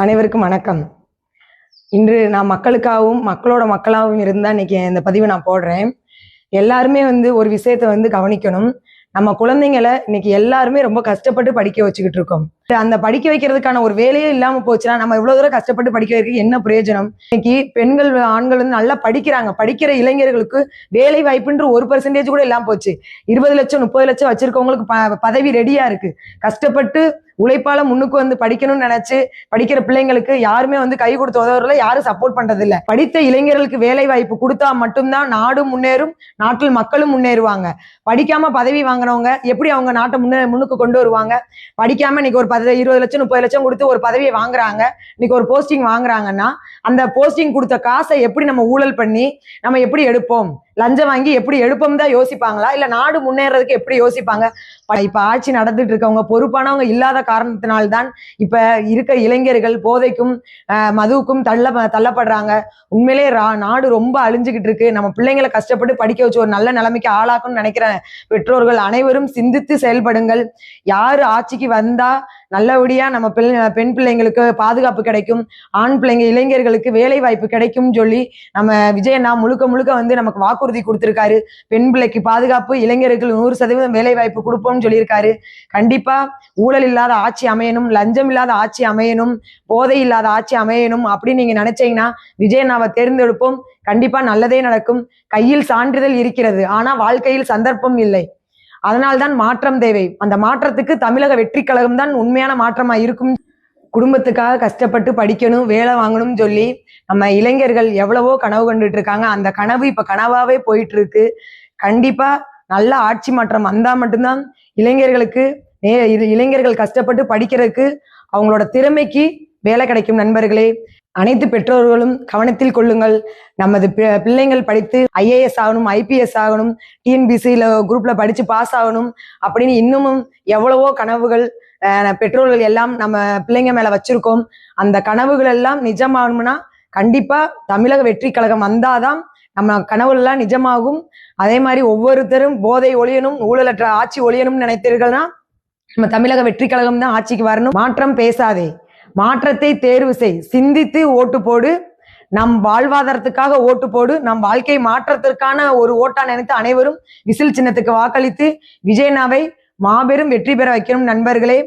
அனைவருக்கும் வணக்கம். இன்று நான் மக்களுக்காகவும் மக்களோட மக்களாகவும் இருந்தால் இன்னைக்கு இந்த பதிவை நான் போடுறேன். எல்லாருமே ஒரு விஷயத்தை கவனிக்கணும். நம்ம குழந்தைங்களை இன்னைக்கு எல்லாருமே ரொம்ப கஷ்டப்பட்டு படிக்க வச்சுக்கிட்டு இருக்கோம். அந்த படிக்க வைக்கிறதுக்கான ஒரு வேலையே இல்லாம போச்சுன்னா நம்ம இவ்வளவு தூரம் கஷ்டப்பட்டு படிக்க வைக்க என்ன பிரயோஜனம்? இன்னைக்கு பெண்கள் ஆண்கள் நல்லா படிக்கிறாங்க. படிக்கிற இளைஞர்களுக்கு வேலை வாய்ப்புன்ற 1% கூட இல்லாம போச்சு. 20 லட்சம் 30 லட்சம் வச்சிருக்கவங்களுக்கு பதவி ரெடியா இருக்கு. கஷ்டப்பட்டு உழைப்பால முன்னுக்கு படிக்கணும்னு நினைச்சு படிக்கிற பிள்ளைங்களுக்கு யாருமே கை கொடுத்து உதவுறதுல யாரும் சப்போர்ட் பண்றது இல்ல. படித்த இளைஞர்களுக்கு வேலை வாய்ப்பு கொடுத்தா மட்டும்தான் நாடும் முன்னேறும், நாட்டில் மக்களும் முன்னேறுவாங்க. படிக்காம பதவி வாங்கினவங்க எப்படி அவங்க நாட்டை முன்னுக்கு கொண்டு வருவாங்க? படிக்காம இன்னைக்கு ஒரு 20 லட்சம் 30 லட்சம் கொடுத்து ஒரு பதவியை வாங்குறாங்க, இன்னைக்கு ஒரு போஸ்டிங் வாங்குறாங்கன்னா அந்த போஸ்டிங் கொடுத்த காசை எப்படி நம்ம ஊழல் பண்ணி நம்ம எப்படி எடுப்போம், லஞ்சம் வாங்கி எப்படி எடுப்போம் தான் யோசிப்பாங்களா? இல்ல நாடு முன்னேறதுக்கு எப்படி யோசிப்பாங்க? இப்ப ஆட்சி நடந்துட்டு இருக்கவங்க பொறுப்பானவங்க இல்லாத காரணத்தினால்தான் இப்ப இருக்க இளைஞர்கள் போதைக்கும் மதுவுக்கும் தள்ளப்படுறாங்க. உண்மையிலே நாடு ரொம்ப அழிஞ்சுக்கிட்டு இருக்கு. நம்ம பிள்ளைங்களை கஷ்டப்பட்டு படிக்க வச்சு ஒரு நல்ல நிலைமைக்கு ஆளாக்கும்னு நினைக்கிற பெற்றோர்கள் அனைவரும் சிந்தித்து செயல்படுங்கள். யாரு ஆட்சிக்கு வந்தா நல்லபடியா நம்ம பெண் பிள்ளைங்களுக்கு பாதுகாப்பு கிடைக்கும், ஆண் பிள்ளைங்க இளைஞர்களுக்கு வேலை வாய்ப்பு கிடைக்கும்னு சொல்லி நம்ம விஜயண்ணா முழுக்க நமக்கு வாக்குறுதி கொடுத்திருக்காரு. பெண் பிள்ளைக்கு பாதுகாப்பு, இளைஞர்கள் 100% வேலை வாய்ப்பு கொடுப்போம்னு சொல்லியிருக்காரு. கண்டிப்பா ஊழல் இல்லாத ஆட்சி அமையணும், லஞ்சம் இல்லாத ஆட்சி அமையணும், போதை இல்லாத ஆட்சி அமையணும் அப்படின்னு நீங்க நினைச்சீங்கன்னா விஜயண்ணாவை தேர்ந்தெடுப்போம். கண்டிப்பா நல்லதே நடக்கும். கையில் சான்றிதழ் இருக்கிறது, ஆனா வாழ்க்கையில் சந்தர்ப்பம் இல்லை. அதனால்தான் மாற்றம் தேவை. அந்த மாற்றத்துக்கு தமிழக வெற்றி கழகம் தான் உண்மையான மாற்றமா இருக்கும். குடும்பத்துக்காக கஷ்டப்பட்டு படிக்கணும், வேலை வாங்கணும்னு சொல்லி நம்ம இளைஞர்கள் எவ்வளவோ கனவு கண்டுட்டு இருக்காங்க. அந்த கனவு இப்ப கனவாவே போயிட்டு இருக்கு. கண்டிப்பா நல்ல ஆட்சி மாற்றம் வந்தா மட்டும்தான் இளைஞர்கள் கஷ்டப்பட்டு படிக்கிறதுக்கு அவங்களோட திறமைக்கு வேலை கிடைக்கும். நண்பர்களே, அனைத்து பெற்றோர்களும் கவனத்தில் கொள்ளுங்கள். நமது பிள்ளைங்கள் படித்து IAS ஆகணும், IPS ஆகணும், TNPSC குரூப்ல படிச்சு பாஸ் ஆகணும் அப்படின்னு இன்னமும் எவ்வளவோ கனவுகள் பெற்றோர்கள் எல்லாம் நம்ம பிள்ளைங்க மேல வச்சிருக்கோம். அந்த கனவுகள் எல்லாம் நிஜமாகணும்னா கண்டிப்பா தமிழக வெற்றி கழகம் வந்தாதான் நம்ம கனவுகள் எல்லாம் நிஜமாகும். அதே மாதிரி ஒவ்வொருத்தரும் போதை ஒழியணும், ஊழலற்ற ஆட்சி ஒழியணும்னு நினைத்தீர்கள்னா நம்ம தமிழக வெற்றி கழகம் தான் ஆட்சிக்கு வரணும். மாற்றம் பேசாதே, மாற்றத்தை தேர்வு செய், சிந்தித்து ஓட்டு போடு, நம் வாழ்வாதாரத்துக்காக ஓட்டு போடு, நம் வாழ்க்கை மாற்றத்திற்கான ஒரு ஓட்டா நினைத்து அனைவரும் விசில் சின்னத்துக்கு வாக்களித்து விஜயண்ணாவை மாபெரும் வெற்றி பெற வைக்கணும். நண்பர்களே,